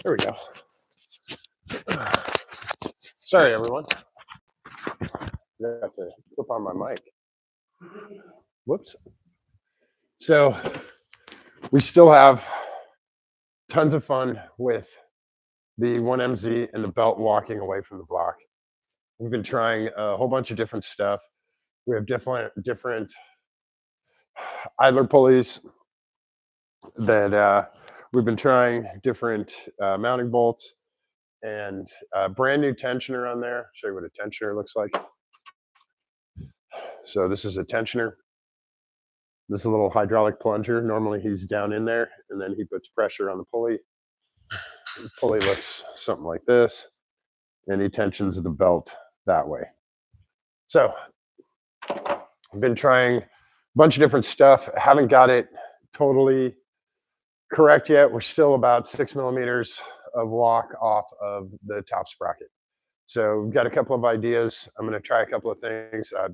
There we go. Sorry, everyone. I have to flip on my mic. Whoops. So we still have tons of fun with the 1MZ and the belt walking away from the block. We've been trying a whole bunch of different stuff. We have different idler pulleys that we've been trying, different mounting bolts, and a brand new tensioner on there. I'll show you what a tensioner looks like. So this is a tensioner. This is a little hydraulic plunger. Normally he's down in there, and then he puts pressure on the pulley. The pulley looks something like this, and he tensions the belt that way. So I've been trying a bunch of different stuff. I haven't got it totally correct yet. We're still about 6 millimeters of walk off of the top sprocket. So we've got a couple of ideas. I'm going to try a couple of things. I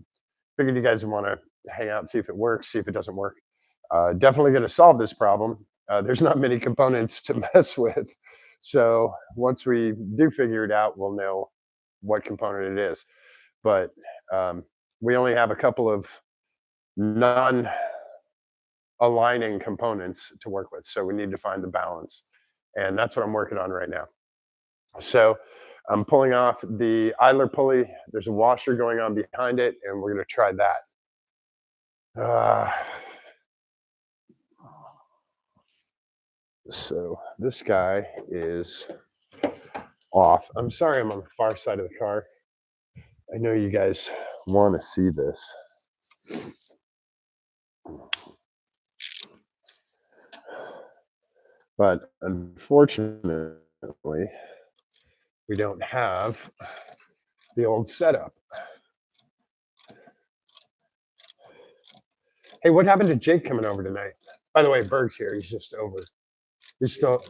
figured you guys would want to hang out and see if it works, see if it doesn't work. Definitely going to solve this problem. There's not many components to mess with. So once we do figure it out, we'll know what component it is. But we only have a couple of non-aligning components to work with. So we need to find the balance. And that's what I'm working on right now. So I'm pulling off the idler pulley. There's a washer going on behind it, and we're going to try that. So this guy is off. I'm sorry I'm on the far side of the car. I know you guys want to see this. But unfortunately, we don't have the old setup. Hey, what happened to Jake coming over tonight? By the way, Berg's here. He's just over. He's still.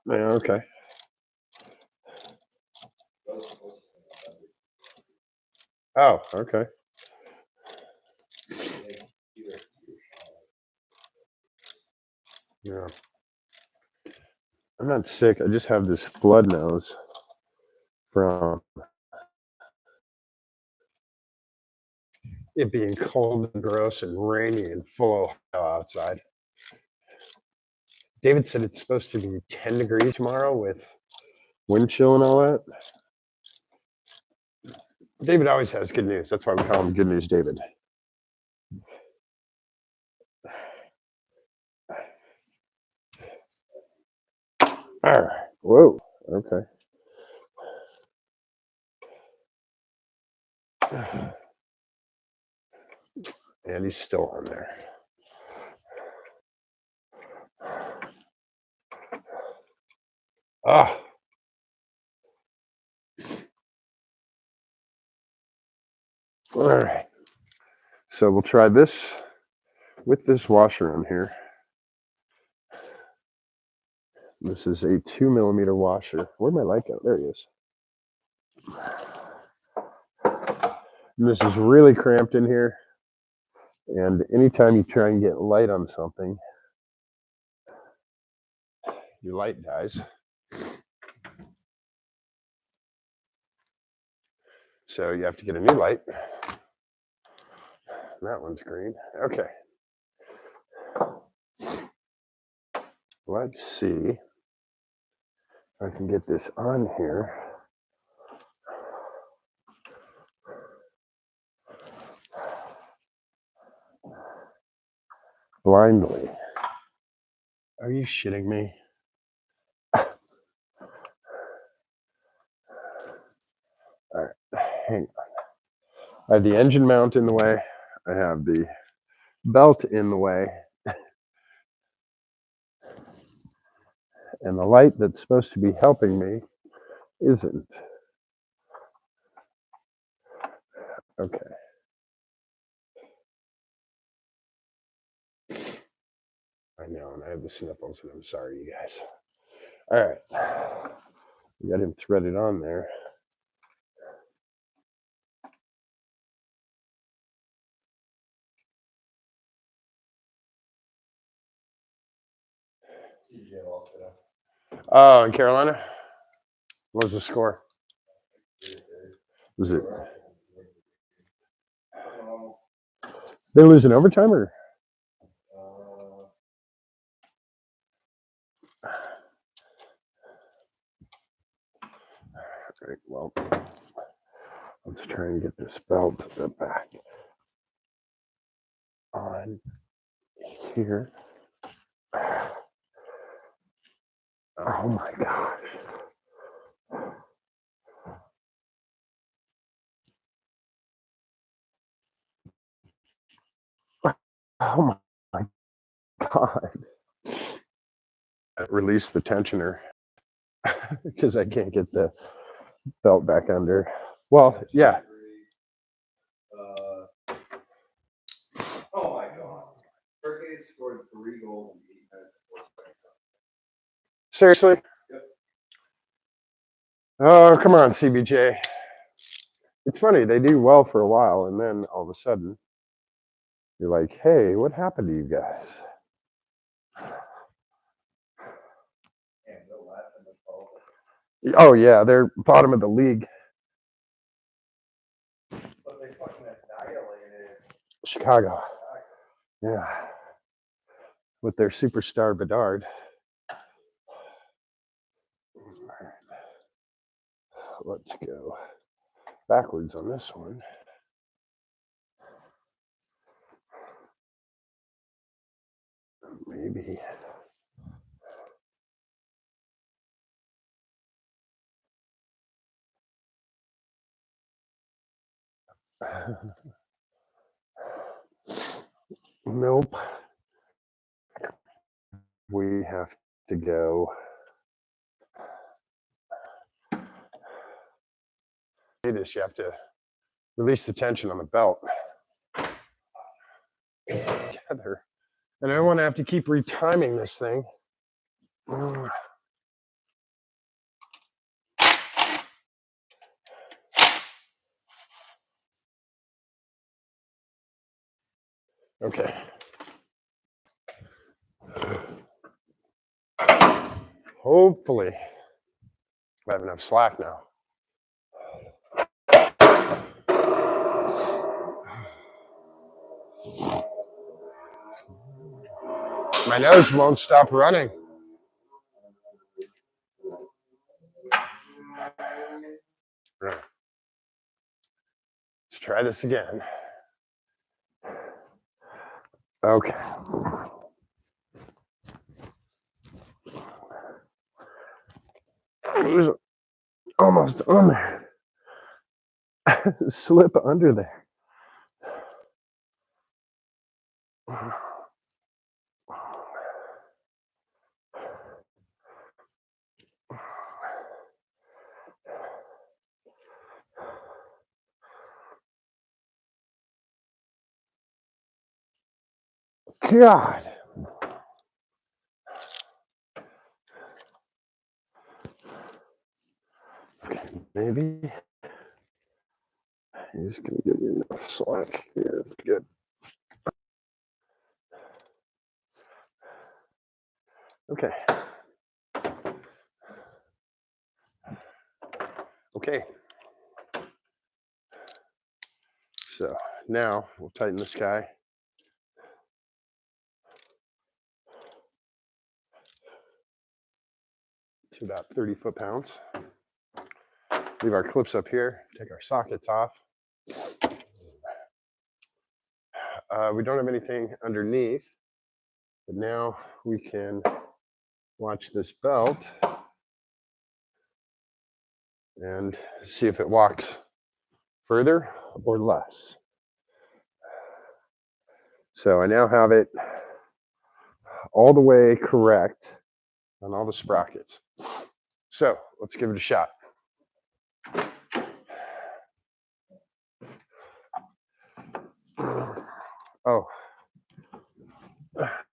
Yeah, okay. Oh, okay. Yeah. I'm not sick. I just have this blood nose from it being cold and gross and rainy and full of hell outside. David said it's supposed to be 10 degrees tomorrow with wind chill and all that. David always has good news. That's why we call him Good News David. All right. Whoa. Okay. And he's still on there. Ah. All right. So we'll try this with this washer on here. This is a 2 millimeter washer. Where'd my light go? There he is. And this is really cramped in here. And anytime you try and get light on something, your light dies. So you have to get a new light. That one's green. Okay. Let's see if I can get this on here. Blindly. Are you shitting me? All right, hang on. I have the engine mount in the way. I have the belt in the way. And the light that's supposed to be helping me isn't. Okay. I know, and I have the sniffles, and I'm sorry, you guys. All right. We got him threaded on there. Oh, in Carolina? What was the score? Was it? They lose in overtime or? Right, well, let's try and get this belt back on here. Oh my gosh. Oh my God. Release the tensioner because I can't get the belt back under. Well, yeah. Oh my God. Turkey scored 3 goals in 8 minutes. Seriously? Yep. Oh, come on, CBJ. It's funny, they do well for a while, and then all of a sudden, you're like, hey, what happened to you guys? Oh, yeah, they're bottom of the league. But they fucking annihilated Chicago. Yeah. With their superstar Bedard. Let's go backwards on this one. Maybe. Nope. We have to go. You have to release the tension on the belt. Together. And I don't want to have to keep retiming this thing. Okay. Hopefully, I have enough slack now. My nose won't stop running. Right. Let's try this again. Okay. Almost on there. Slip under there. God. Okay, maybe he's gonna give me enough slack here. Good. Okay. Okay. So now we'll tighten this guy. To about 30 foot-pounds. Leave our clips up here, take our sockets off. We don't have anything underneath, but now we can watch this belt and see if it walks further or less. So I now have it all the way correct on all the sprockets. So let's give it a shot. Oh,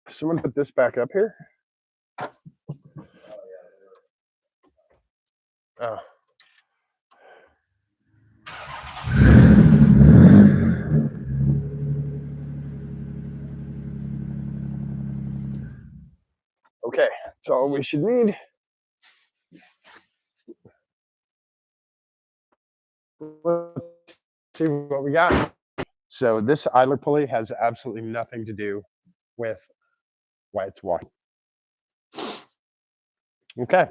someone put this back up here? Oh. Okay, that's all we should need. let's see what we got. So this idler pulley has absolutely nothing to do with why it's walking. Okay.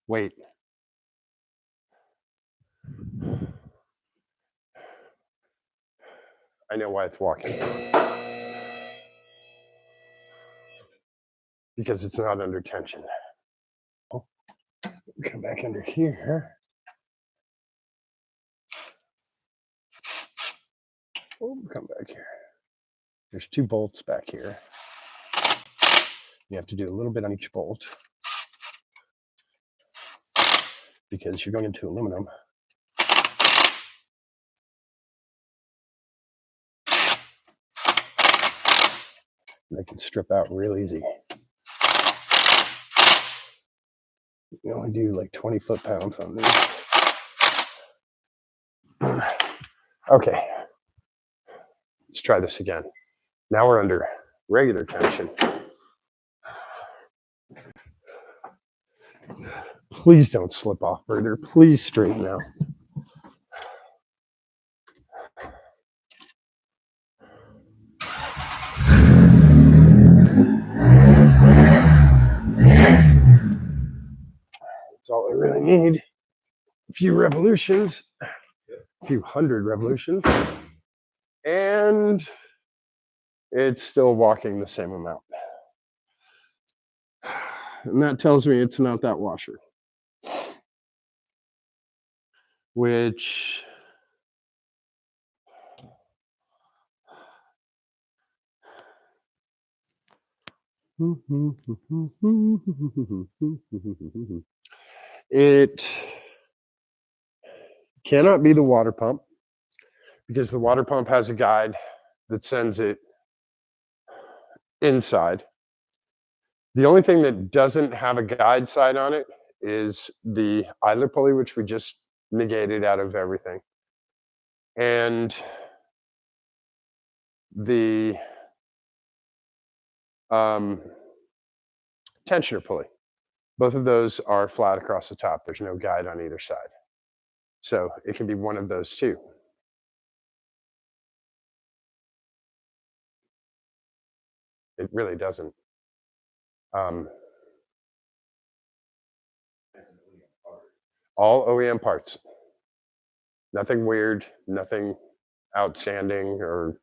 Wait. I know why it's walking. Because it's not under tension. Oh, come back under here. Oh, come back here. There's 2 bolts back here. You have to do a little bit on each bolt because you're going into aluminum. They can strip out real easy. You only do like 20 foot-pounds on these. Okay, let's try this again. Now we're under regular tension. Please don't slip off, Birder. Please straighten out. That's all I really need. A few revolutions, a few hundred revolutions, and it's still walking the same amount. And that tells me it's not that washer. Which it cannot be the water pump because the water pump has a guide that sends it inside. The only thing that doesn't have a guide side on it is the idler pulley, which we just negated out of everything. And the tensioner pulley. Both of those are flat across the top. There's no guide on either side. So it can be one of those two. It really doesn't. All OEM parts. Nothing weird, nothing outstanding or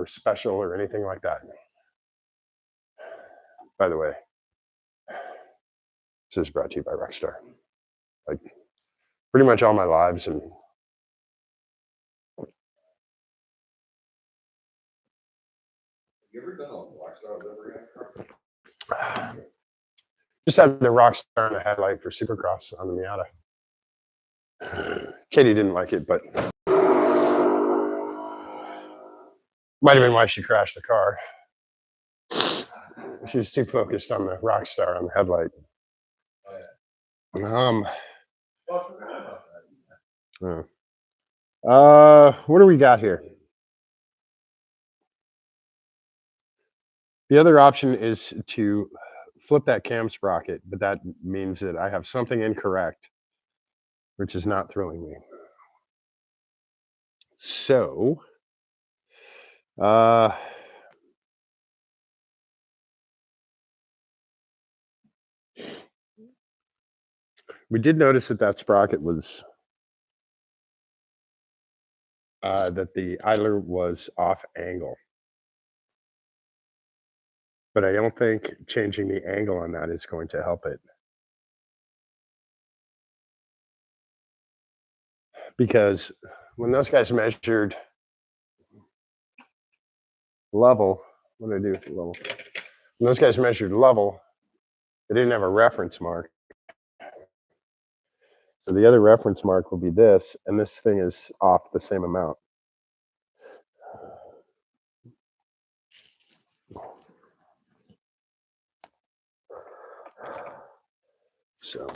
special or anything like that. By the way, this is brought to you by Rockstar. Like pretty much all my lives and You ever done a Rockstar livery on your just had the Rockstar in the headlight for Supercross on the Miata. Katie didn't like it, but might have been why she crashed the car. She was too focused on the Rockstar on the headlight. Well, I forgot about that. What do we got here? The other option is to flip that cam sprocket, but that means that I have something incorrect, which is not thrilling me. So, we did notice that sprocket was, that the idler was off angle. But I don't think changing the angle on that is going to help it. Because when those guys measured level, what did I do with the level? When those guys measured level, they didn't have a reference mark. So the other reference mark will be this, and this thing is off the same amount. So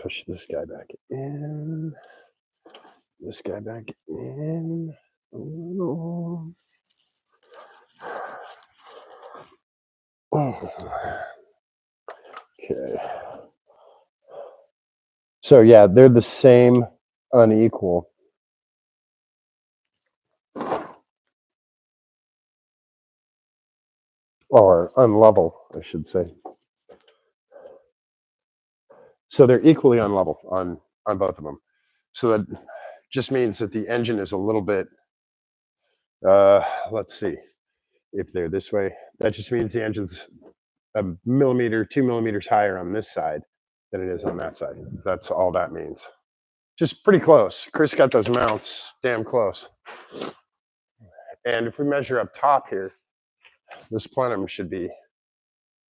push this guy back in, this guy back in a little. Okay. So yeah, they're the same unequal. Or unlevel, I should say. So they're equally unlevel on both of them. So that just means that the engine is a little bit, let's see, if they're this way, that just means the engine's a millimeter, 2 millimeters higher on this side than it is on that side. That's all that means. Just pretty close. Chris got those mounts damn close. And if we measure up top here, this plenum should be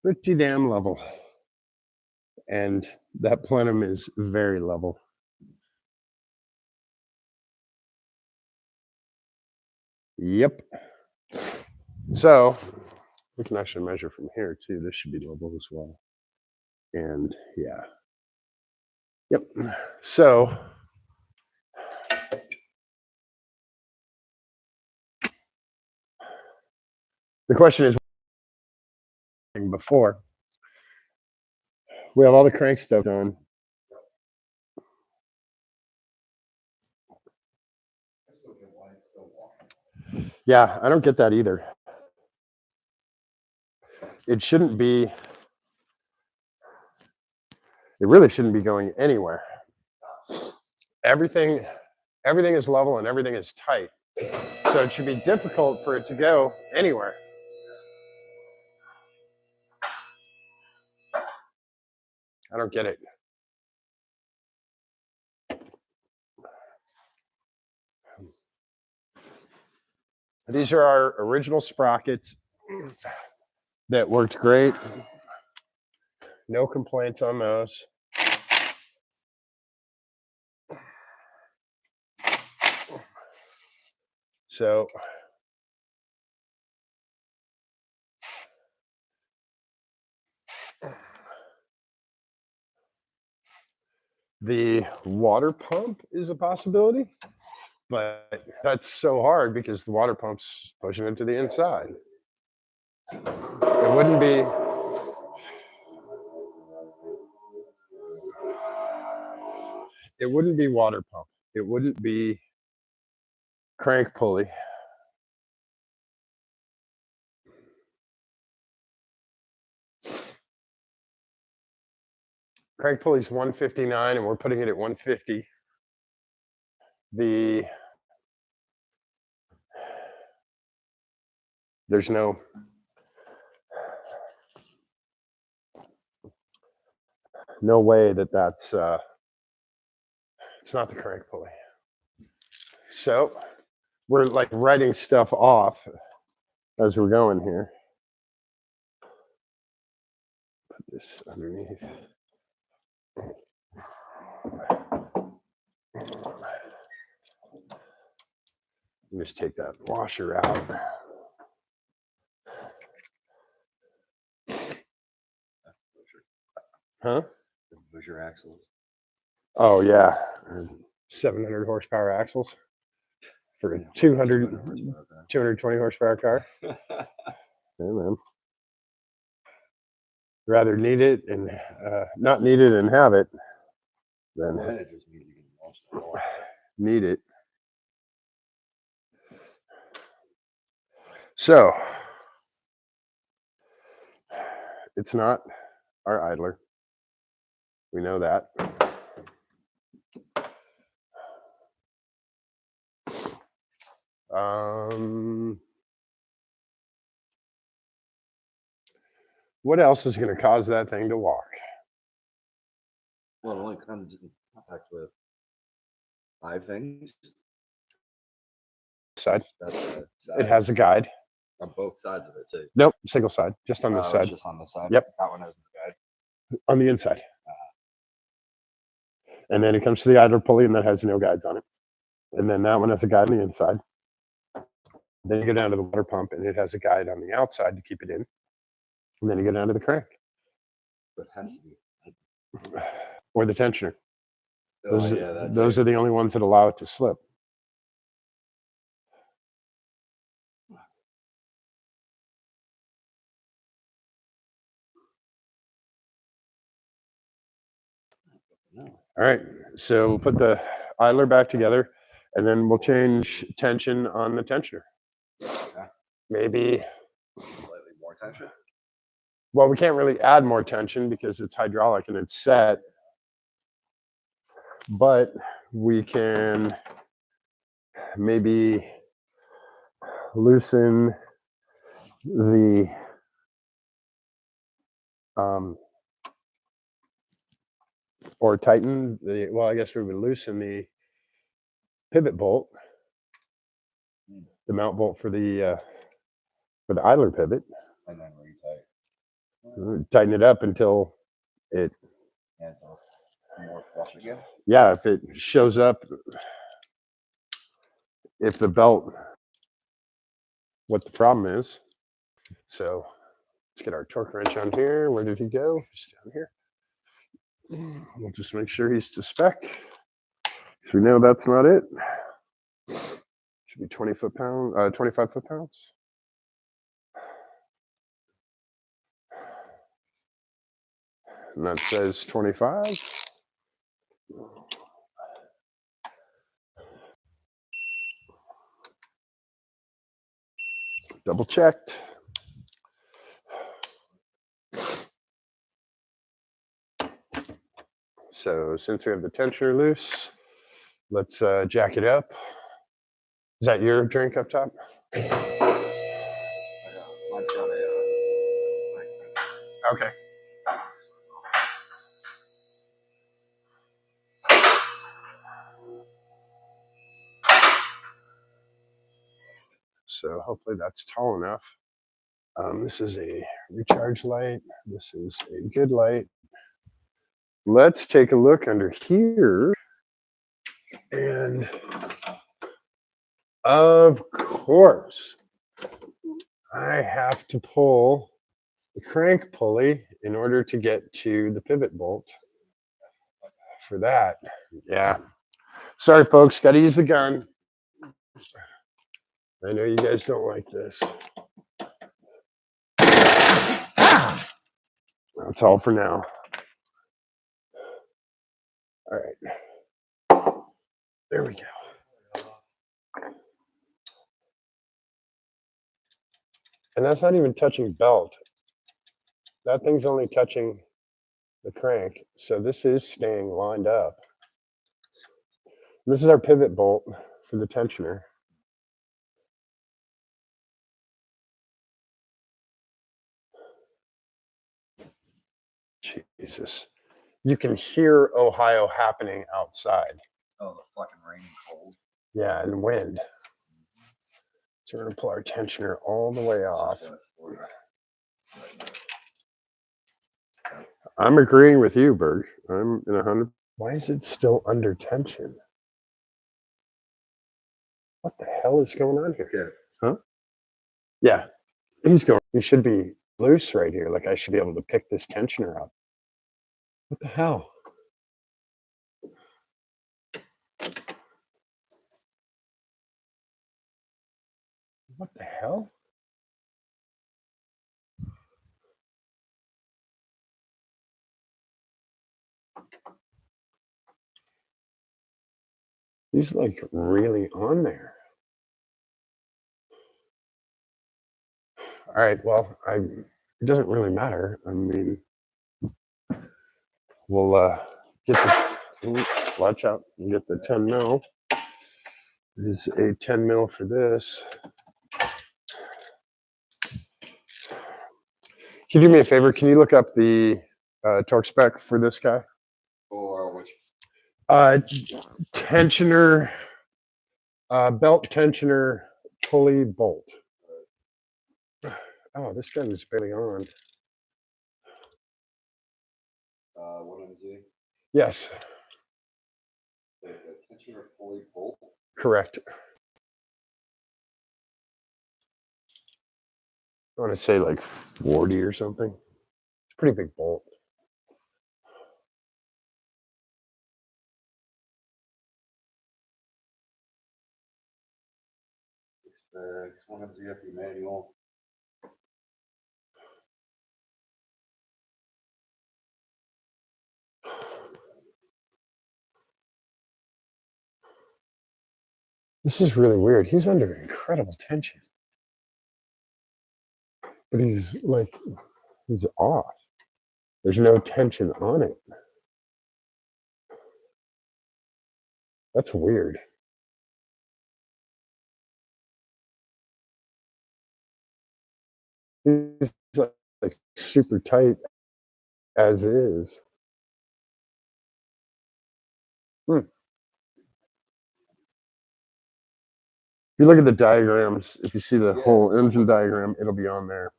pretty damn level. And that plenum is very level. Yep. So we can actually measure from here too. This should be level as well. And yeah. Yep. So the question is, before we have all the crank stuff done. Yeah, I don't get that either. It shouldn't be, it really shouldn't be going anywhere. Everything is level and everything is tight. So it should be difficult for it to go anywhere. I don't get it. These are our original sprockets that worked great. No complaints on those. So the water pump is a possibility, but that's so hard because the water pump's pushing it to the inside. It wouldn't be, water pump. It wouldn't be crank pulley. Crank pulley's 159 and we're putting it at 150. There's no way that that's it's not the crank pulley. So we're like writing stuff off as we're going here. Put this underneath. Just take that washer out. Huh? Those your axles. Oh yeah, 700 horsepower axles for a 220 horsepower car. Hey man, rather need it and not need it and have it than need it. So it's not our idler. We know that. What else is going to cause that thing to walk? Well, it only comes in contact with 5 things. Side. That's side. It has a guide. On both sides of it too. Nope, single side, just on this side. Just on the side. Yep. That one has the guide. On the inside. And then it comes to the idler pulley and that has no guides on it. And then that one has a guide on the inside. Then you go down to the water pump and it has a guide on the outside to keep it in. And then you go down to the crank. But it has to be. Or the tensioner. Oh, Those are the only ones that allow it to slip. All right, so we'll put the idler back together, and then we'll change tension on the tensioner. Okay. Maybe, Slightly more tension. well, we can't really add more tension because it's hydraulic and it's set, but we can maybe loosen the or tighten the, well, I guess we would loosen the pivot bolt, the mount bolt for the idler pivot, And then retight. tighten it up until it, And so it's more flush again. yeah, if it shows up, if the belt, what the problem is. So let's get our torque wrench on here. Where did he go? Just down here. We'll just make sure he's to spec. So we know that's not it. Should be 20 foot-pound, 25 foot-pounds. And that says 25. Double checked. So since we have the tensioner loose, let's jack it up. Is that your drink up top? Mine's got a. Okay. So hopefully that's tall enough. This is a recharge light. This is a good light. Let's take a look under here. And of course, I have to pull the crank pulley in order to get to the pivot bolt for that. Yeah. Sorry, folks, got to use the gun. I know you guys don't like this. That's all for now. All right. There we go. And that's not even touching belt. That thing's only touching the crank. So this is staying lined up. This is our pivot bolt for the tensioner. Jesus. You can hear Ohio happening outside. Oh, the fucking rain and cold. Yeah, and wind. So we're going to pull our tensioner all the way off. I'm agreeing with you, Berg. I'm in 100. Why is it still under tension? What the hell is going on here? Huh? Yeah, he's going. He should be loose right here. Like I should be able to pick this tensioner up. What the hell? What the hell? He's like really on there. All right, well, it doesn't really matter. I mean, we'll get the, watch out, and get the 10 mil. There's a 10 mil for this. Can you do me a favor? Can you look up the torque spec for this guy? Or which? Tensioner, belt tensioner, pulley bolt. Oh, this gun is barely on. What is it? Yes, The tensioner pulley bolt. correct. I want to say like 40 or something. It's a pretty big bolt. It's one of the FE manual. This is really weird. He's under incredible tension. But he's off. There's no tension on it. That's weird. He's like super tight as is. If you look at the diagrams, if you see the whole engine diagram, it'll be on there.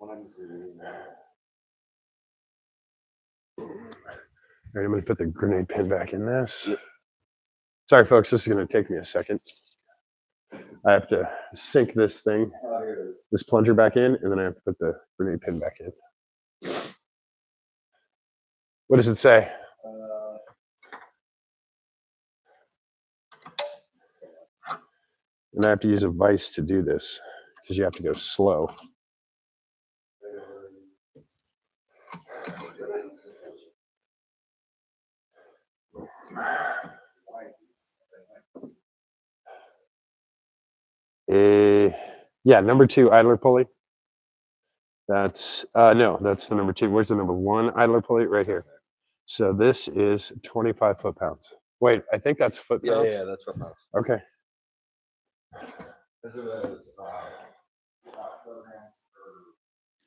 All right, I'm going to put the grenade pin back in this. Sorry, folks, this is going to take me a second. I have to sink this thing, this plunger back in, and then I have to put the grenade pin back in. What does it say? And I have to use a vise to do this because you have to go slow. Yeah, number 2 idler pulley. That's no, that's the number 2. Where's the number 1 idler pulley? Right here. So this is 25 foot-pounds. Wait, I think that's foot-pounds. Yeah, that's foot-pounds. Okay.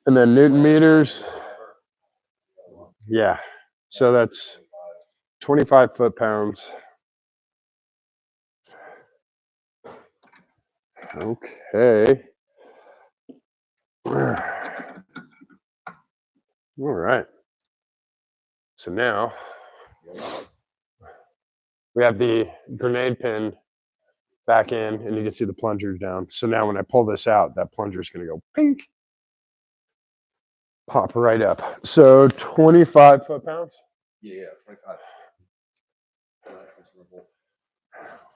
And then Newton meters. Yeah. So that's 25 foot-pounds. Okay. All right. So now we have the grenade pin back in, and you can see the plungers down. So now when I pull this out, that plunger is going to go pink, pop right up. So 25 foot-pounds? Yeah, 25.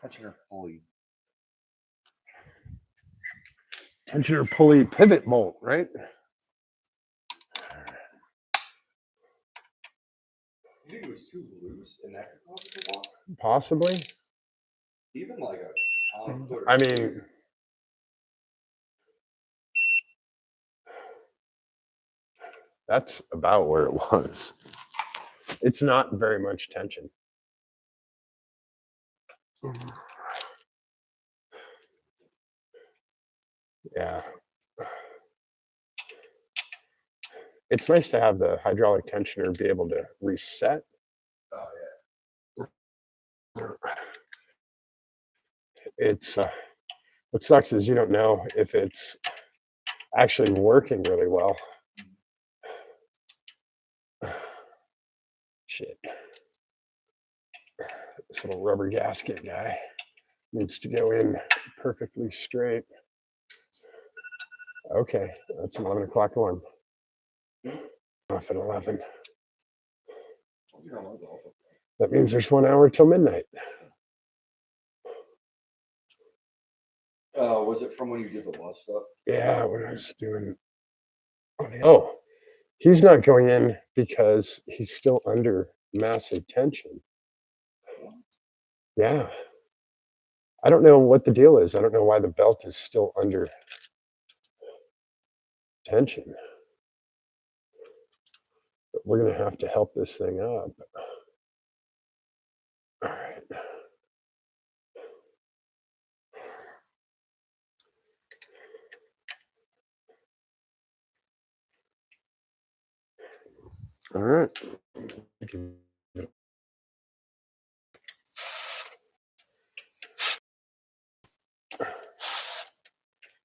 Tensioner pulley. Tensioner pulley pivot bolt, right? You think it was too loose and that could cause it to walk? Possibly. Even like a I mean, that's about where it was. It's not very much tension. Yeah. It's nice to have the hydraulic tensioner be able to reset. Oh yeah. It's what sucks is you don't know if it's actually working really well. Shit. This little rubber gasket guy needs to go in perfectly straight. Okay, that's 11 o'clock alarm. Off at 11. That means there's 1 hour till midnight. Was it from when you did the bus stuff? Yeah, when I was doing. Oh, he's not going in because he's still under massive tension. Yeah. I don't know what the deal is. I don't know why the belt is still under tension. But we're going to have to help this thing up. All right. All right.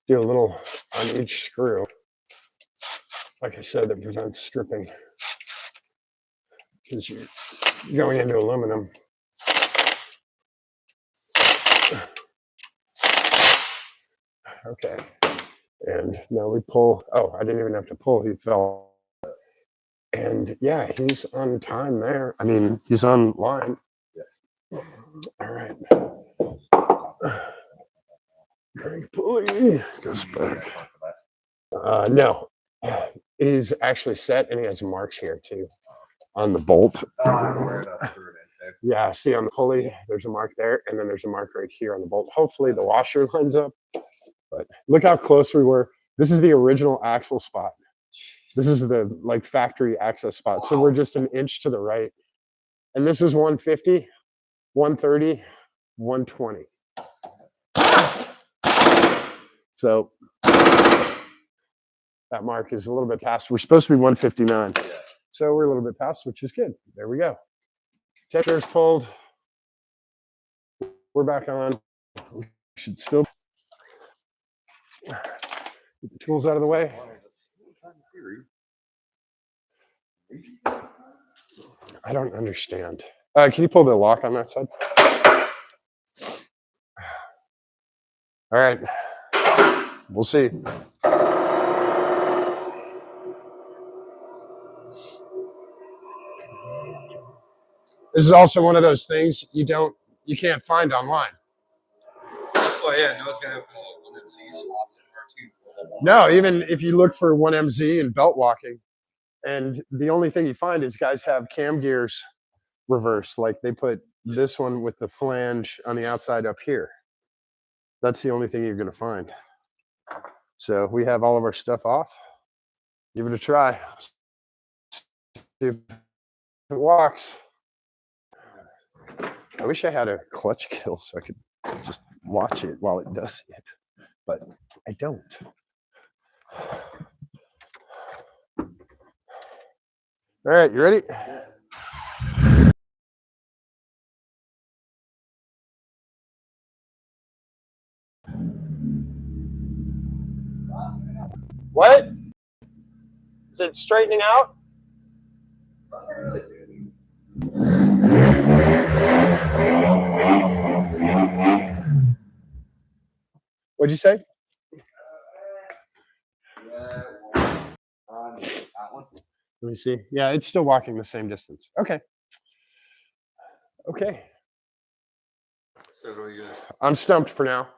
Do a little on each screw. Like I said, that prevents stripping because you're going into aluminum. Okay. And now we pull. Oh, I didn't even have to pull. He fell. And yeah, he's on time there. I mean, he's on line. Yeah. All right. Crank pulley goes back. No, he's actually set, and he has marks here too on the bolt. Yeah, see on the pulley, there's a mark there, and then there's a mark right here on the bolt. Hopefully the washer lines up, but look how close we were. This is the original axle spot. This is the like factory access spot. So we're just an inch to the right. And this is 150, 130, 120. So that mark is a little bit past. We're supposed to be 159. So we're a little bit past, which is good. There we go. Temperature's pulled. We're back on. We should still get the tools out of the way. I don't understand. Can you pull the lock on that side? All right. We'll see. This is also one of those things you can't find online. Oh yeah, no one's gonna have one MC swapped in R2. No, even if you look for 1MZ and belt locking, and the only thing you find is guys have cam gears reversed, like they put this one with the flange on the outside up here. That's the only thing you're going to find. So we have all of our stuff off. Give it a try. See if it walks. I wish I had a clutch kill so I could just watch it while it does it, but I don't. All right, you ready? What? Is it straightening out? What'd you say? On that one. Let me see. Yeah, it's still walking the same distance. Okay. Okay. So do you guys? I'm stumped for now.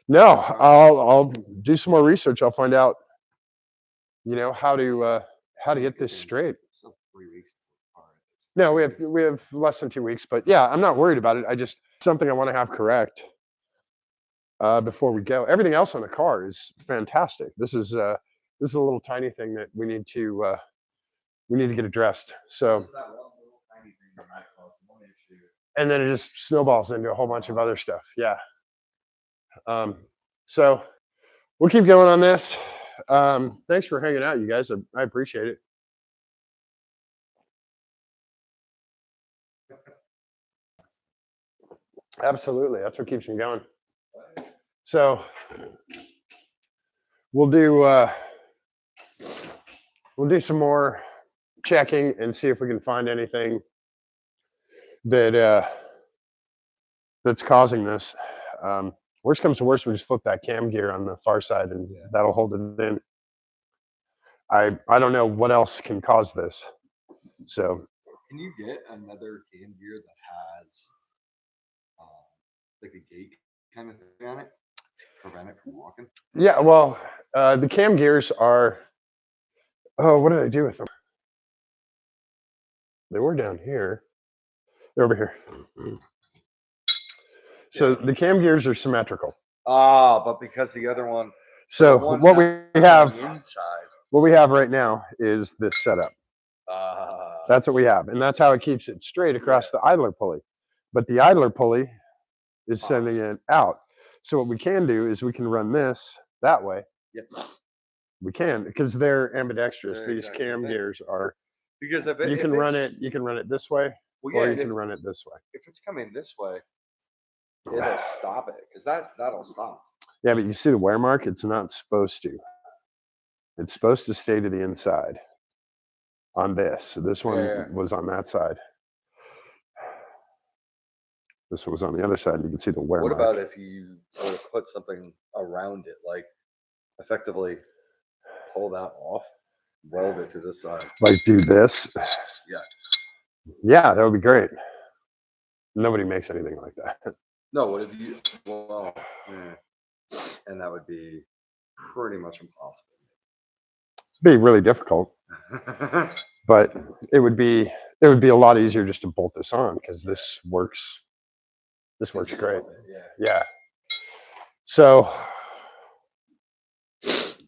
No, I'll do some more research. I'll find out, how to get this straight. Still 3 weeks. No, we have less than 2 weeks, but yeah, I'm not worried about it. I just something I want to have correct before we go. Everything else on the car is fantastic. This is a little tiny thing that we need to get addressed. So, and then it just snowballs into a whole bunch of other stuff. Yeah. So we'll keep going on this. Thanks for hanging out, you guys. I appreciate it. Absolutely. That's what keeps me going. So we'll do some more checking and see if we can find anything that's causing this. Worst comes to worst, we just flip that cam gear on the far side and that'll hold it in. I don't know what else can cause this. So can you get another cam gear that has like a gate kind of thing on it to prevent it from walking? Yeah, well, the cam gears are, what did I do with them? They were down here. They're over here. So the cam gears are symmetrical. Ah, but because the other one. So what we have right now is this setup. That's what we have, and that's how it keeps it straight across the idler pulley. But the idler pulley is sending it out. So what we can do is we can run this that way. Yep. We can, because they're ambidextrous. These cam gears are. Because if you can run it this way, or you can run it this way. If it's coming this way, it'll stop it, because that'll stop. Yeah, but you see the wear mark? It's not supposed to. It's supposed to stay to the inside on this. So this one was on that side. This one was on the other side. You can see the wear mark. What about if you were to put something around it, like effectively pull that off, weld it to this side? Like do this? Yeah. Yeah, that would be great. Nobody makes anything like that. No, what if you, and that would be pretty much impossible. It'd be really difficult, but it would be It would be a lot easier just to bolt this on because this works. This works great. Yeah. Yeah. So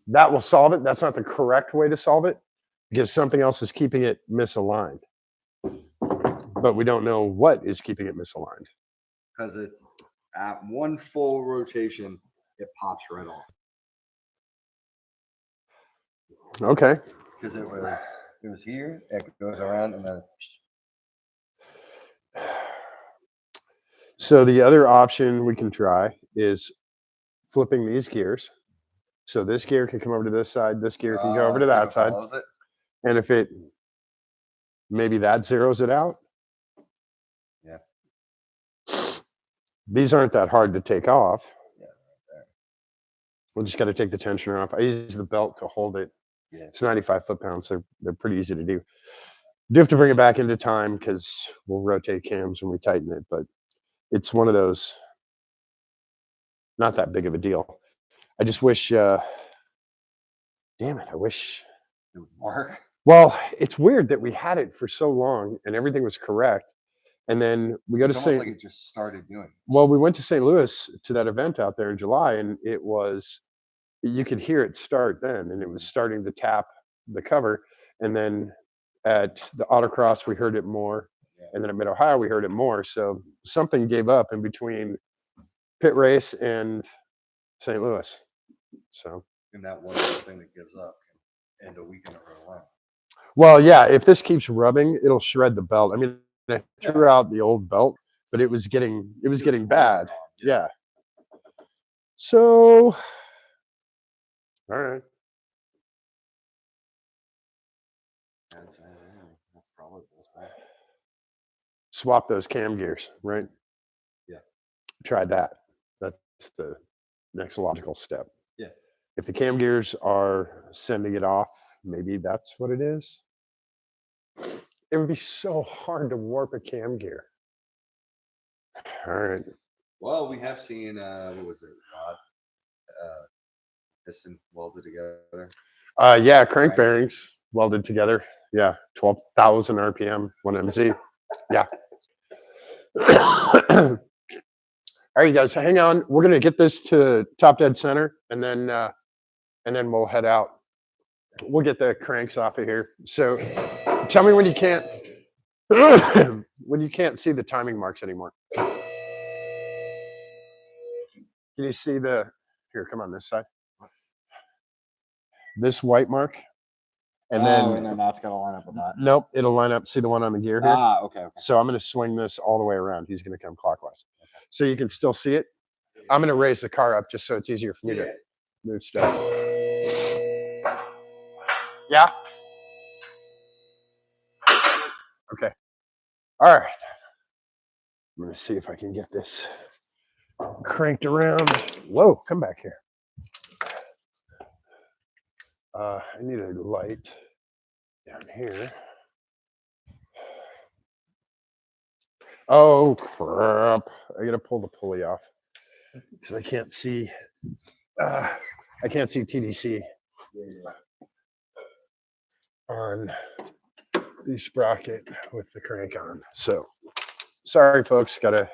that will solve it. That's not the correct way to solve it because something else is keeping it misaligned. But we don't know what is keeping it misaligned. Because it's at one full rotation, it pops right off. Okay. Because it was here, it goes around, and then So the other option we can try is flipping these gears. So this gear can come over to this side, this gear can go over to see that what side. follows it. And if it maybe that zeroes it out. Yeah. These aren't that hard to take off. Yeah, right there. We'll just got to take the tensioner off. I use the belt to hold it. Yeah. It's 95 foot-pounds. They're pretty easy to do. Do have to bring it back into time because we'll rotate cams when we tighten it, but it's one of those, not that big of a deal. I just wish, damn it, I wish. It would work. Well, it's weird that we had it for so long and everything was correct. And then we go It's to almost St. like it just started doing. Well, we went to St. Louis to that event out there in July, and it was, you could hear it start then, and it was starting to tap the cover. And then at the autocross, we heard it more. Yeah. And then at Mid Ohio, we heard it more. So something gave up in between pit race and St. Louis. So, And that one little thing that gives up can end a weekend of a run. well, yeah, if this keeps rubbing, it'll shred the belt. I mean, I threw out the old belt, but it was getting bad. Yeah. So, all right. That's probably this way. Swap those cam gears, right? Yeah. Try that. That's the next logical step. Yeah. If the cam gears are sending it off, maybe that's what it is. It would be so hard to warp a cam gear. All right. Well, we have seen what was it, rod piston welded together. Yeah, crank Right. bearings welded together. Yeah, 12,000 RPM, 1MZ. Yeah. All right, guys, hang on. We're gonna get this to top dead center, and then we'll head out. We'll get the cranks off of here. So, tell me when you can't when you can't see the timing marks anymore. Can you see the? Here, come on this side. This white mark, and then that's gonna line up with that. nope, it'll line up. See the one on the gear here? Okay. So I'm going to swing this all the way around. He's going to come clockwise. So you can still see it. I'm going to raise the car up just so it's easier for me to move stuff. Yeah? Okay. All right. I'm going to see if I can get this cranked around. Whoa, come back here. I need a light down here. Oh, crap. I got to pull the pulley off because I can't see TDC on the sprocket with the crank on. So sorry, folks. Got to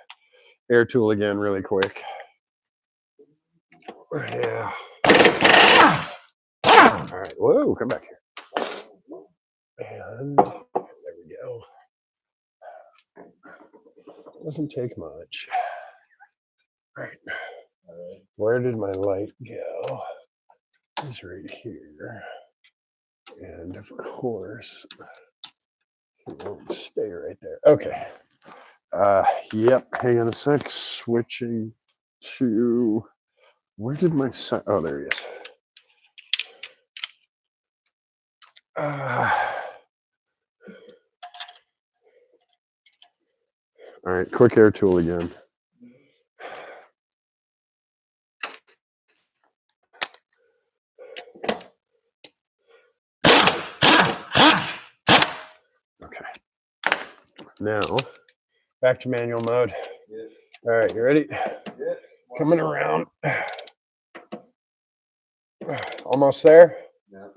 air tool again really quick. Yeah. All right. Whoa, come back here. And there we go. Doesn't take much. All right. Where did my light go? It's right here. And of course, it won't stay right there. Okay. Yep. Hang on a sec. Switching to, where did my sign? Oh, there he is. All right, quick air tool again. Okay. Now, back to manual mode. Yeah. All right, you ready? Yeah. Coming around. Almost there? Yeah.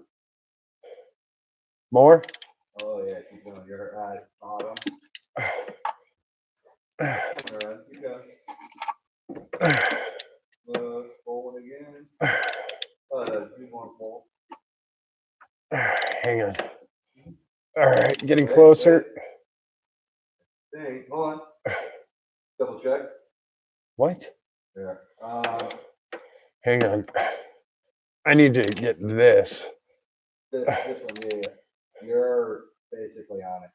More? Oh yeah, keep going. You're at bottom. All right, you go. Forward again. You want more? Hang on. All right, getting closer. Hey, hold on. Double check. What? There. Hang on. I need to get this. This one, yeah. You're basically on it.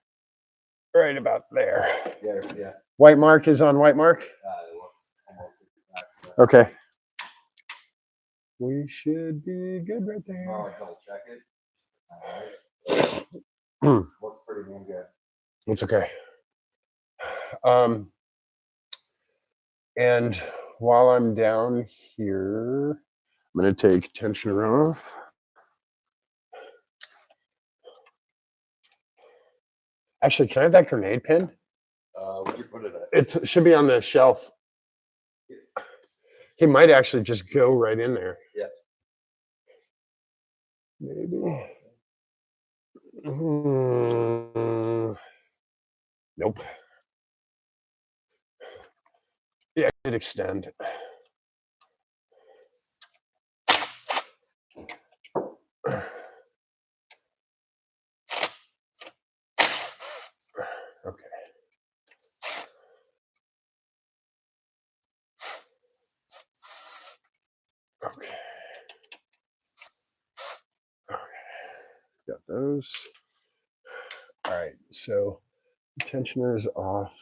Right about there. Yeah, yeah. White mark is on white mark? It looks almost exactly. Okay. We should be good right there. Oh, double check it. Hmm. Looks pretty damn good. It's okay. And while I'm down here, I'm going to take tensioner off. Actually, can I have that grenade pin? Where'd you put it at? It should be on the shelf. He might actually just go right in there. Yeah. Maybe. Nope. Yeah, it did extend. Okay. Okay. Got those. All right, so tensioner is off.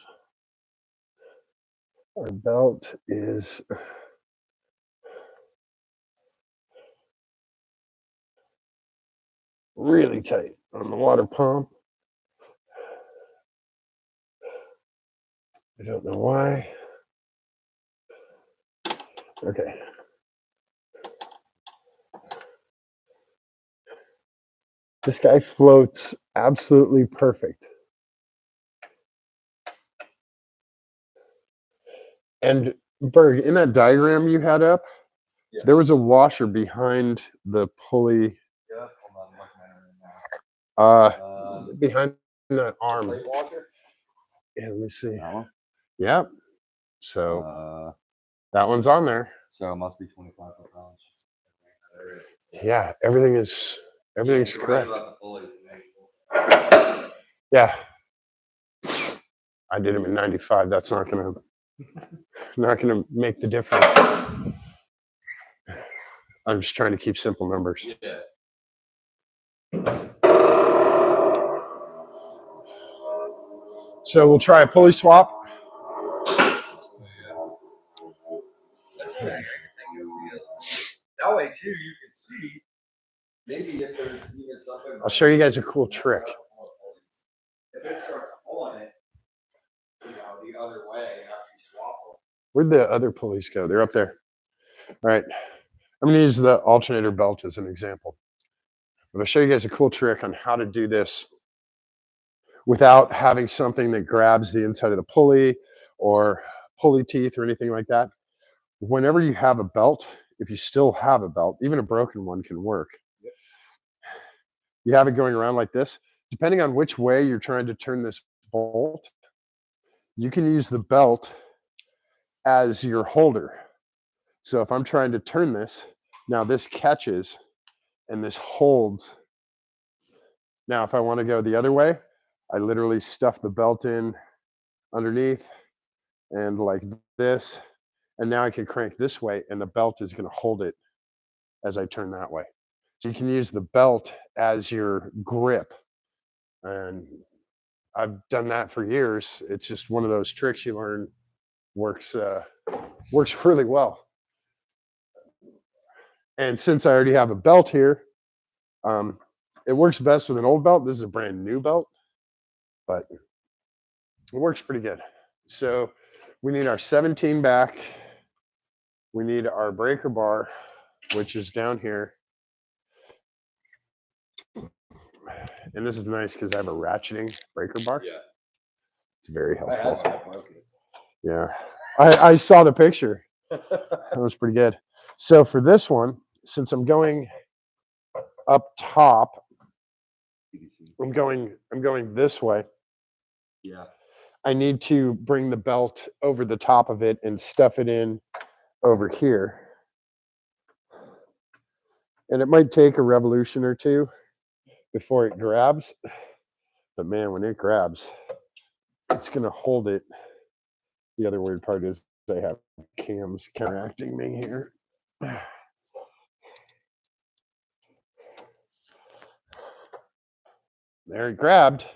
Our belt is really tight on the water pump. I don't know why. Okay. This guy floats absolutely perfect. And Berg, in that diagram you had up, Yeah. there was a washer behind the pulley. Yeah, hold on, I'm looking at it right now. Behind that arm. Plate washer? Yeah, let me see. That one? Yep. So that one's on there. So it must be 25 pounds. Yeah, everything's correct. Right about the pulleys. Yeah. I did them in 95. That's not gonna make the difference. I'm just trying to keep simple numbers. Yeah. So we'll try a pulley swap. That way too, you can see maybe if there's even something. I'll show you guys a cool trick. If it starts pulling it, the other way after you swap them. Where'd the other pulleys go? They're up there. All right. I'm going to use the alternator belt as an example. But I'll show you guys a cool trick on how to do this without having something that grabs the inside of the pulley or pulley teeth or anything like that. Whenever you have a belt, if you still have a belt, even a broken one can work. Yep. You have it going around like this. Depending on which way you're trying to turn this bolt, you can use the belt as your holder. So if I'm trying to turn this, now this catches and this holds. Now, if I want to go the other way, I literally stuff the belt in underneath and like this. And now I can crank this way and the belt is going to hold it as I turn that way. So you can use the belt as your grip. And I've done that for years. It's just one of those tricks you learn. Works really well. And since I already have a belt here, it works best with an old belt. This is a brand new belt, but it works pretty good. So we need our 17 back. We need our breaker bar, which is down here. And this is nice because I have a ratcheting breaker bar. Yeah. It's very helpful. I have one. Yeah. I saw the picture. That was pretty good. So for this one, since I'm going up top, EDC. I'm going this way. Yeah. I need to bring the belt over the top of it and stuff it in over here. And it might take a revolution or two before it grabs. But man, when it grabs, it's going to hold it. The other weird part is they have cams counteracting me here. There it grabbed.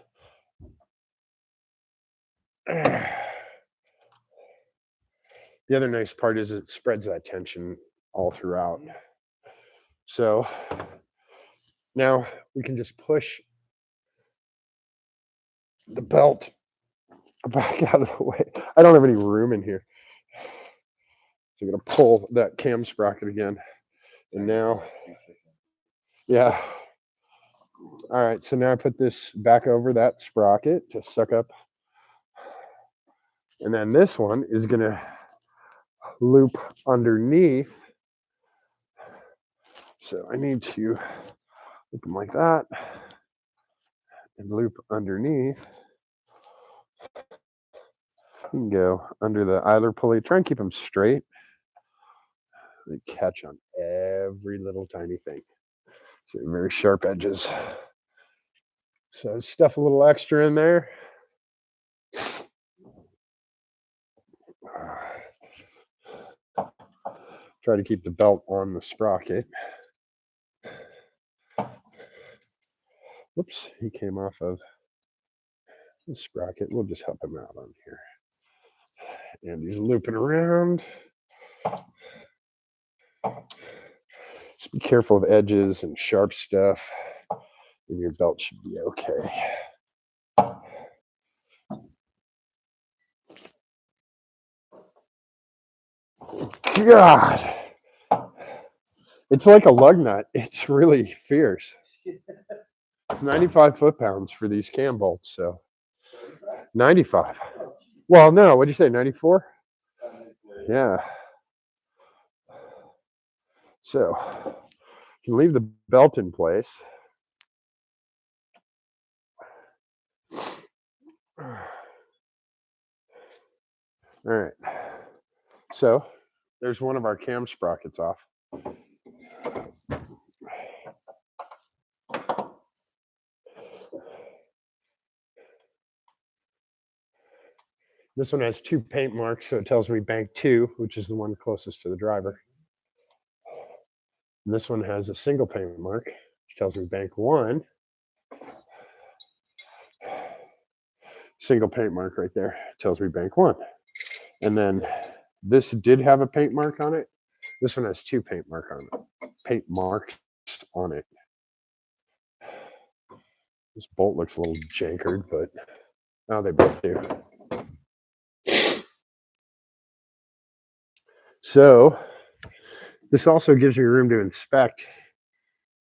The other nice part is it spreads that tension all throughout. So now we can just push the belt back out of the way. I don't have any room in here. So I'm going to pull that cam sprocket again. And now, yeah. All right, so now I put this back over that sprocket to suck up. And then this one is going to loop underneath. So I need to loop them like that and loop underneath. You can go under the idler pulley. Try and keep them straight. They catch on every little tiny thing. So very sharp edges. So stuff a little extra in there. Try to keep the belt on the sprocket. Whoops, he came off of the sprocket. We'll just help him out on here. And he's looping around. Just be careful of edges and sharp stuff, and your belt should be okay. God, it's like a lug nut. It's really fierce. It's 95 foot-pounds for these cam bolts, so 95. Well, no, what'd you say, 94? Yeah. So you can leave the belt in place. All right. So there's one of our cam sprockets off. This one has 2 paint marks, so it tells me bank 2, which is the one closest to the driver. And this one has a single paint mark, which tells me bank 1. Single paint mark right there tells me bank 1. And then this did have a paint mark on it. This one has 2 paint marks on it. This bolt looks a little jankered, but oh, they both do. So this also gives me room to inspect.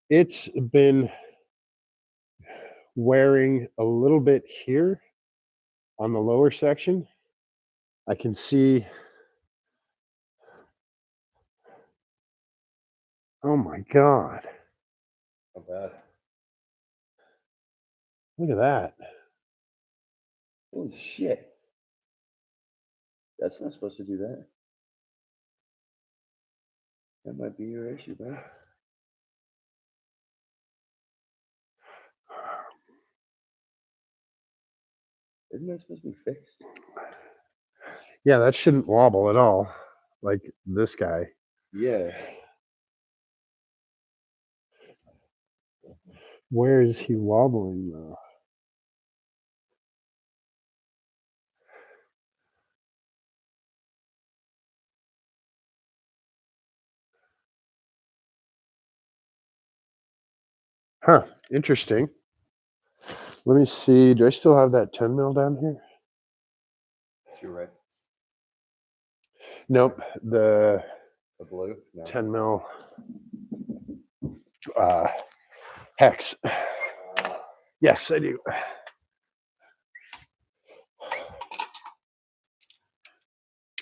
It's been wearing a little bit here on the lower section. I can see, oh my God. Not bad. Look at that. Holy shit. That's not supposed to do that. That might be your issue, bro. Isn't that supposed to be fixed? Yeah, that shouldn't wobble at all, like this guy. Yeah. Where is he wobbling though? Huh, interesting. Let me see. Do I still have that 10 mil down here? You're right. Nope. The The blue? No. 10 mil hex. Yes, I do.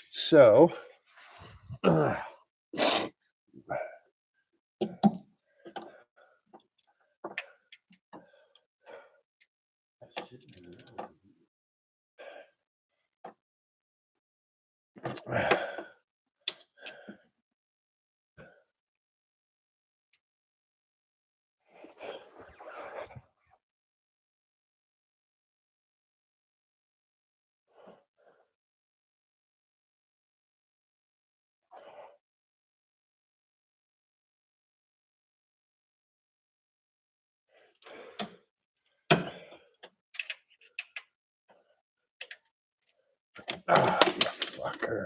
So, Ah, fucker.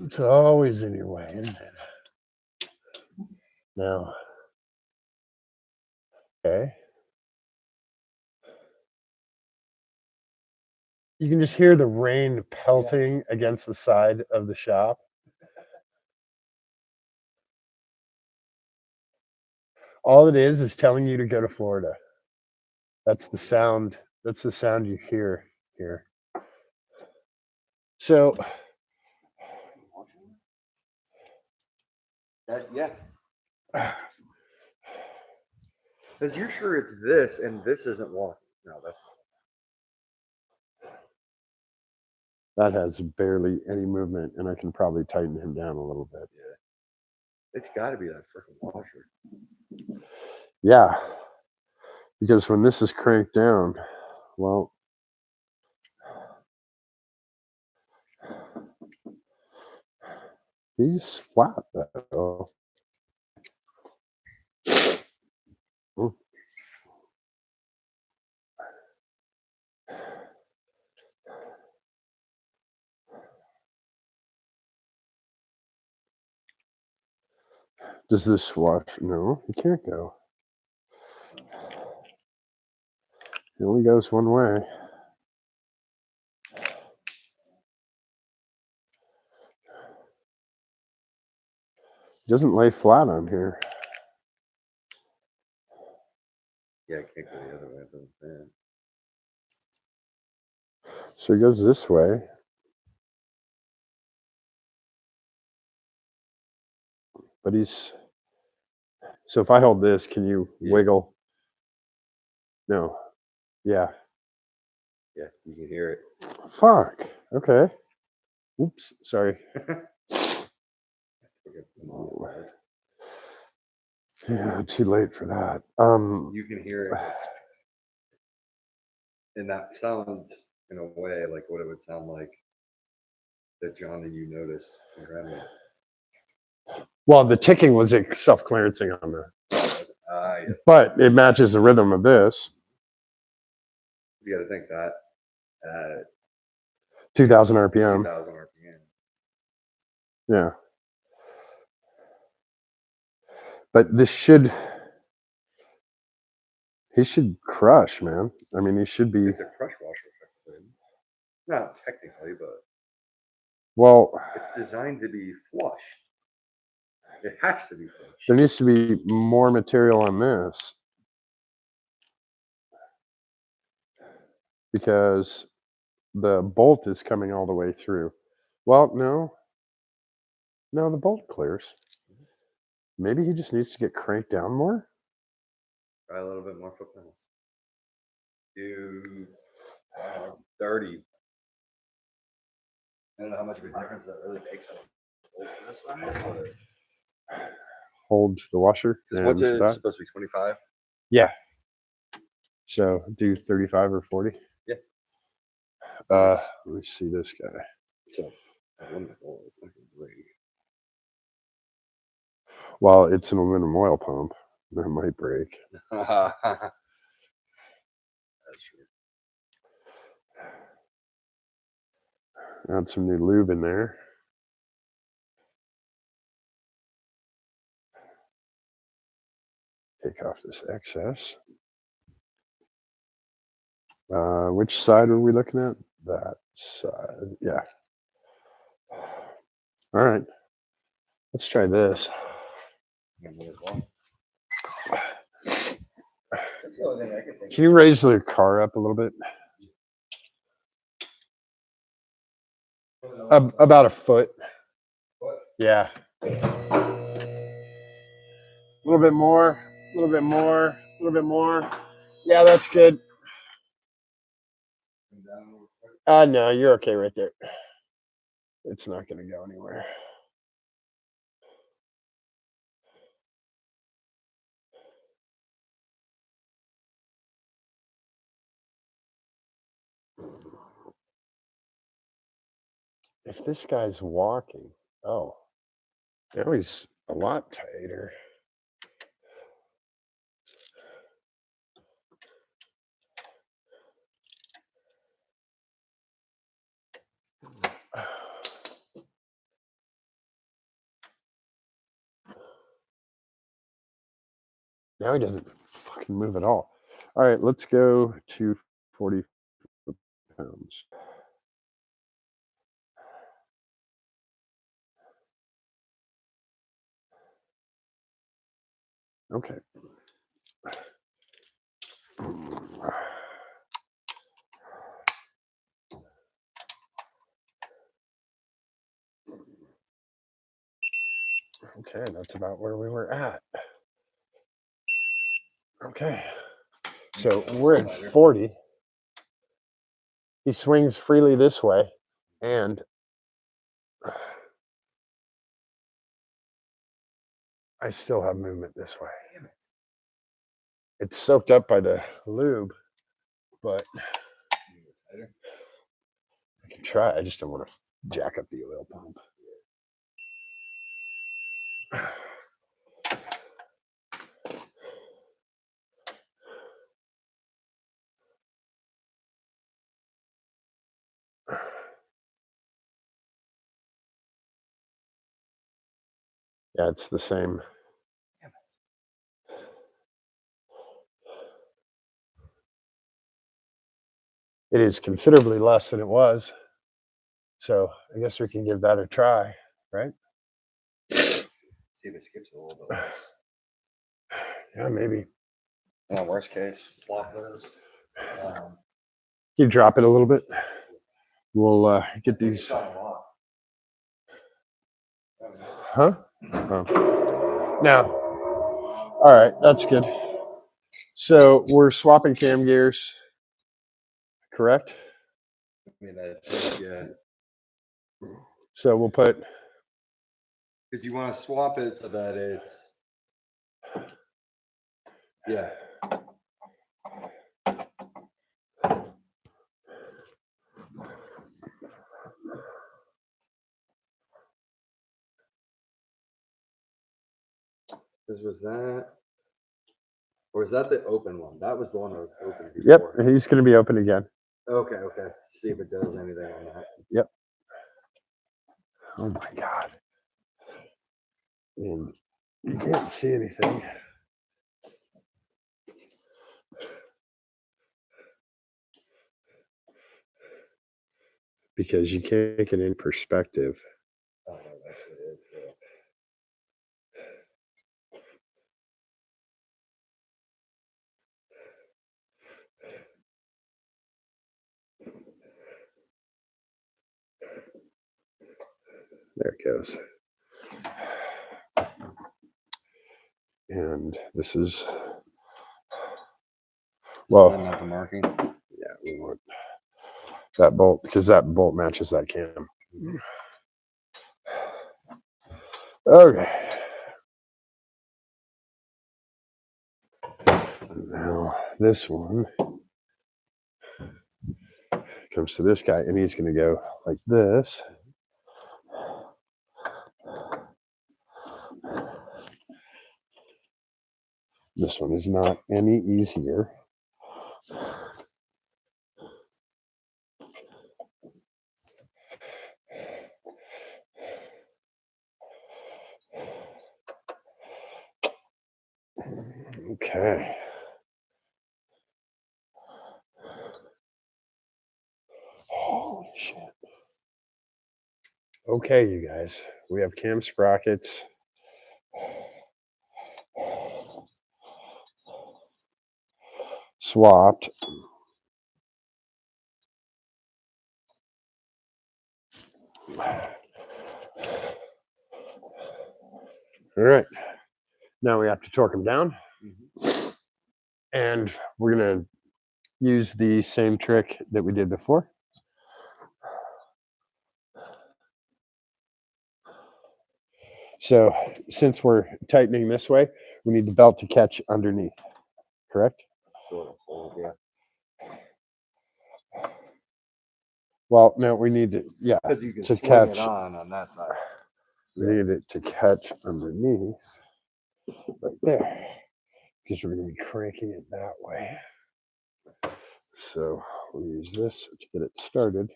It's always in your way, isn't it? Now, okay. You can just hear the rain pelting against the side of the shop. All it is telling you to go to Florida. That's the sound. That's the sound you hear here. So, Yeah. Because you're sure it's this and this isn't walking. No, that's that has barely any movement, and I can probably tighten him down a little bit. it's got to be that freaking washer. Yeah, because when this is cranked down, well, he's flat though. Ooh. Does this wash? No, he can't go. He only goes one way. He doesn't lay flat on here. Yeah, it can't go the other way. It doesn't fit. So he goes this way. But he's... So if I hold this, can you wiggle? No. Yeah. Yeah, you can hear it. Fuck. Okay. Oops. Sorry. Yeah, too late for that. You can hear it. And that sounds, in a way, like what it would sound like that John and you noticed in Grandma. Well, the ticking was self-clearancing on the... Yeah. But it matches the rhythm of this. You got to think that at 2,000 RPM. 2,000 RPM. Yeah. But this should... He should crush, man. I mean, he should be... It's a crush washer, technically. Not technically, but... Well... It's designed to be flush. It has to be flush. There needs to be more material on this. Because the bolt is coming all the way through. Well, no. No, the bolt clears. Maybe he just needs to get cranked down more? Try a little bit more foot pedals. Do 30. I don't know how much of a difference that really makes on a bolt this size. Hold the washer. What's it supposed to be, 25? Yeah. So do 35 or 40? Yeah. Let me see this guy. So aluminum oil, it's not gonna break. Well, it's an aluminum oil pump. That might break. That's true. Add some new lube in there. Take off this excess. Which side are we looking at? That side. Yeah. All right. Let's try this. That's the only thing I can think Can you raise the car up a little bit? About a foot. Yeah. A little bit more. A little bit more. A little bit more. Yeah, that's good. No, you're okay right there. It's not going to go anywhere. If this guy's walking, oh, now he's a lot tighter. Now he doesn't fucking move at all. All right, let's go to 40 pounds. Okay. Okay, that's about where we were at. Okay. So we're at 40. He swings freely this way, and I still have movement this way. It's soaked up by the lube, but I can try. I just don't want to jack up the oil pump. Yeah, it's the same. It is considerably less than it was. So I guess we can give that a try, right? See if it skips a little bit less. Yeah, maybe. Worst case, flop those. You drop it a little bit. We'll get these. Huh? Oh. Now. All right, that's good. So we're swapping cam gears, correct? I mean, I think, yeah. So we'll put. Because you want to swap it so that it's. Yeah. This was that. Or is that the open one? That was the one that was open before. Yep, he's going to be open again. Okay. See if it does anything on that. Yep. Oh my God. And you can't see anything. Because you can't get in perspective. Oh, no, actually is. Yeah. There it goes. And this is. Well, not the marking. Yeah, we want that bolt because that bolt matches that cam. Okay. Now this one comes to this guy, and he's going to go like this. This one is not any easier. Okay. Holy shit. Okay, you guys, we have cam sprockets. Swapped. All right. Now we have to torque them down. Mm-hmm. And we're going to use the same trick that we did before. So since we're tightening this way, we need the belt to catch underneath, correct? Sort of fold, yeah. Well, no, we need to, yeah, Because you can to swing catch. it on that side. We need it to catch underneath, right there, because we're going to be cranking it that way. So we'll use this to get it started.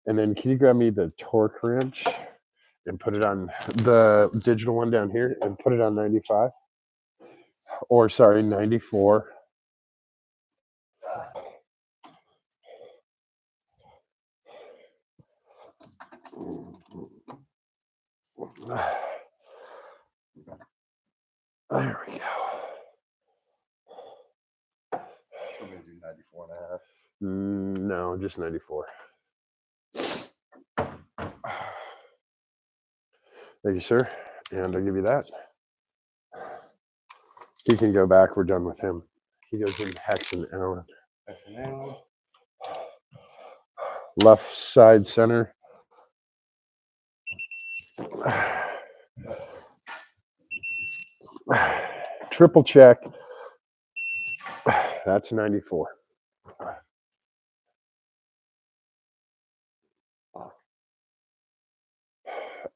And then can you grab me the torque wrench and put it on the digital one down here and put it on 95? Or sorry, 94. There we go. I'm going to do 94 and a half. No, just 94. Thank you, sir. And I'll give you that. He can go back. We're done with him. He goes in hex and Allen. X and Allen. Left side center. Triple check. That's 94.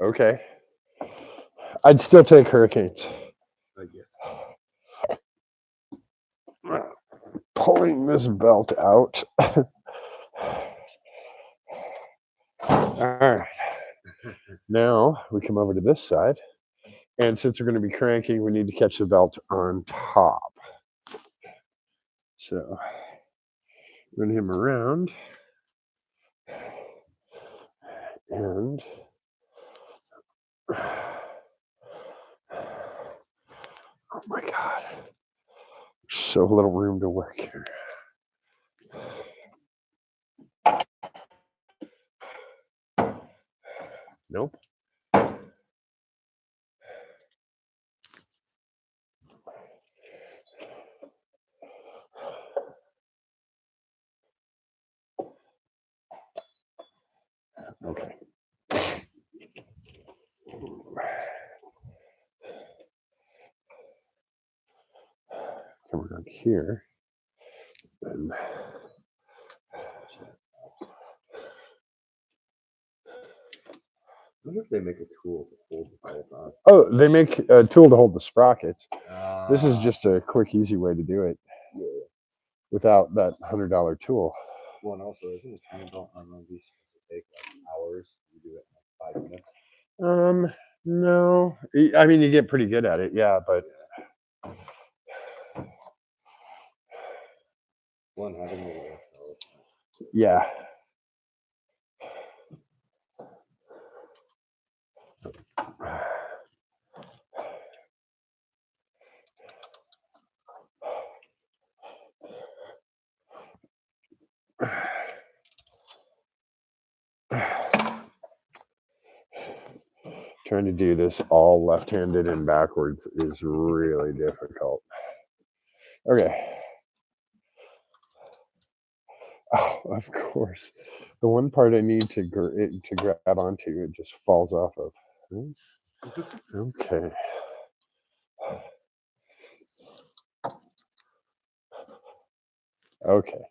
Okay. I'd still take Hurricanes. I guess. Pulling this belt out. All right. Now we come over to this side. And since we're going to be cranking, we need to catch the belt on top. So run him around. And oh my God. So little room to work here. Nope. Okay. Come around here. And I wonder if they make a tool to hold the belt on. oh, they make a tool to hold the sprockets. This is Ah. just a quick, easy way to do it Yeah. without that $100 tool. Well, and also, isn't a timing belt on one of these supposed to take like hours? You do it in like 5 minutes. No. I mean, you get pretty good at it, yeah, but One having the lift. yeah. Trying to do this all left-handed and backwards is really difficult. Okay. Oh, of course. The one part I need to grab onto, it just falls off of. Okay. Okay.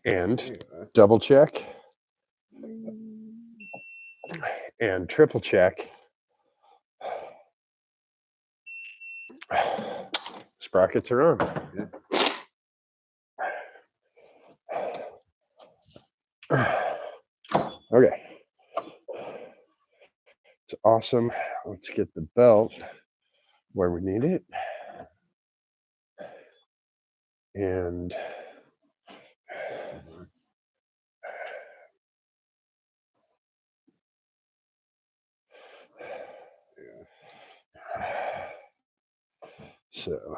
And double check and triple check. Sprockets are on. Okay. It's awesome. Let's get the belt where we need it. And so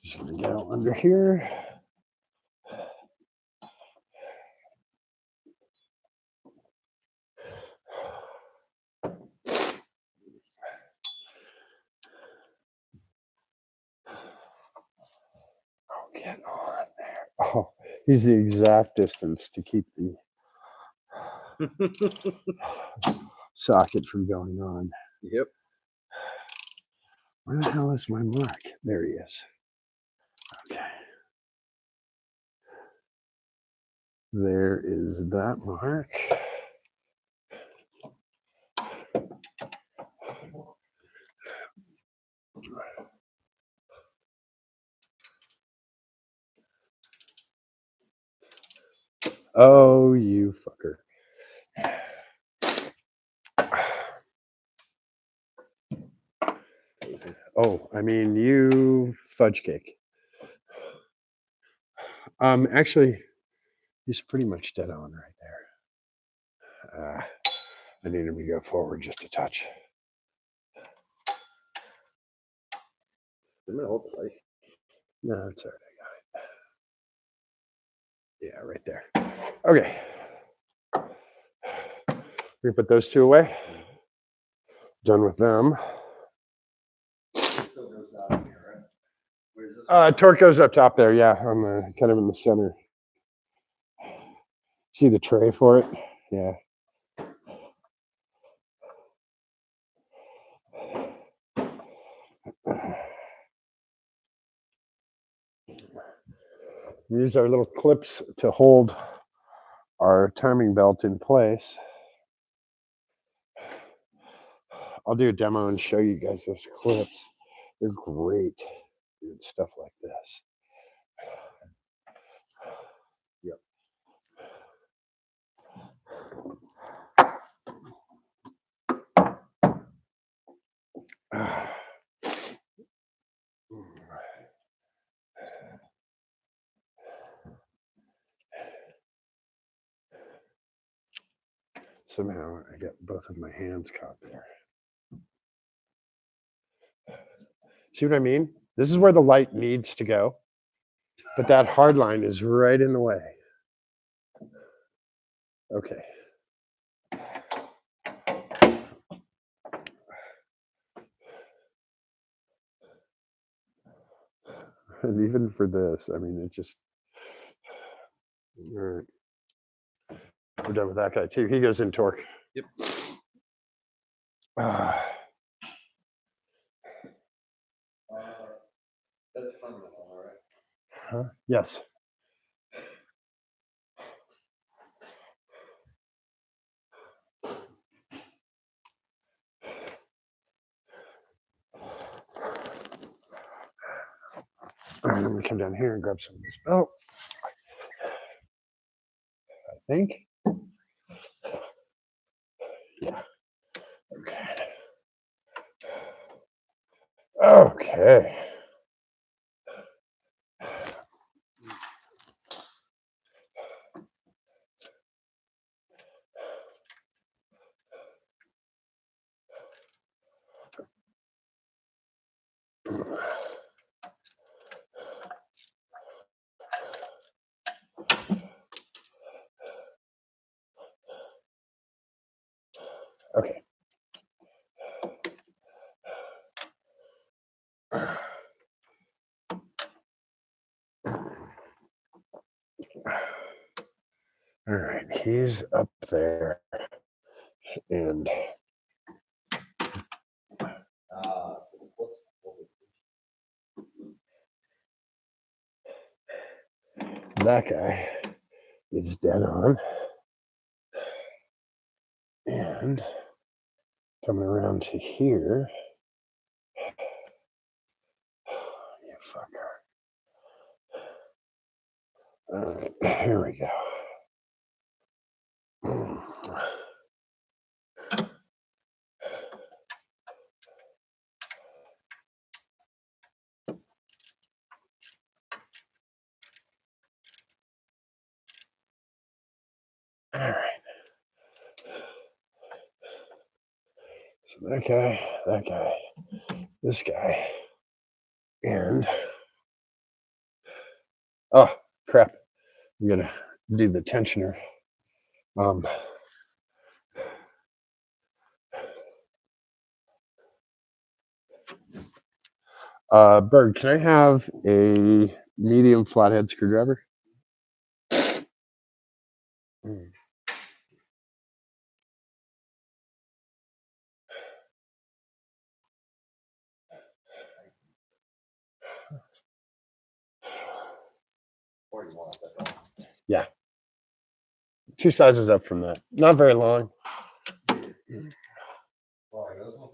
just gonna get out under here. Get on there. Oh, he's the exact distance to keep the socket from going on. Yep. Where the hell is my mark? There he is. Okay. There is that mark. Oh, you fucker. Oh, I mean, you fudge cake. Actually, he's pretty much dead on right there. I need him to go forward just a touch. I'm gonna hold the light. No, that's all right. I got it. Yeah, right there. Okay. We put those two away. Done with them. Still goes down here, right? Where's this? Torque goes up top there. Yeah, on the kind of in the center. See the tray for it? Yeah. Use our little clips to hold our timing belt in place. I'll do a demo and show you guys those clips. They're great doing stuff like this. Yep. Somehow I got both of my hands caught there. See what I mean? This is where the light needs to go, but that hard line is right in the way. Okay. And even for this, I mean, it just, all right. We're done with that guy too. He goes in torque. Yep. That's permanent, all right. Huh? Yes. All right, I'm gonna come down here and grab some of this belt. I think. Yeah. Okay. Okay. Okay. All right, he's up there, and Whoops. that guy is dead on. And coming around to here, you fucker. All right, here we go. All right. So that guy, this guy, and oh crap, I'm gonna do the tensioner. Berg, can I have a medium flathead screwdriver. Mm. Or you want that dog. Yeah. 2 sizes up from that. Not very long. Oh, I those one?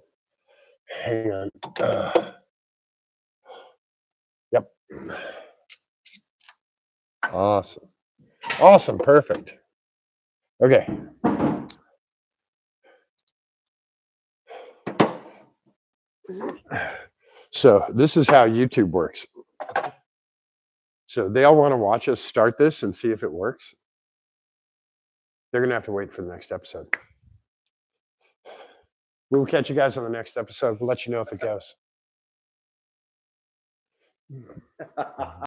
Hang on. Yep. Awesome. Awesome. Perfect. Okay. So this is how YouTube works. So they all want to watch us start this and see if it works. They're going to have to wait for the next episode. We'll catch you guys on the next episode. We'll let you know if it goes.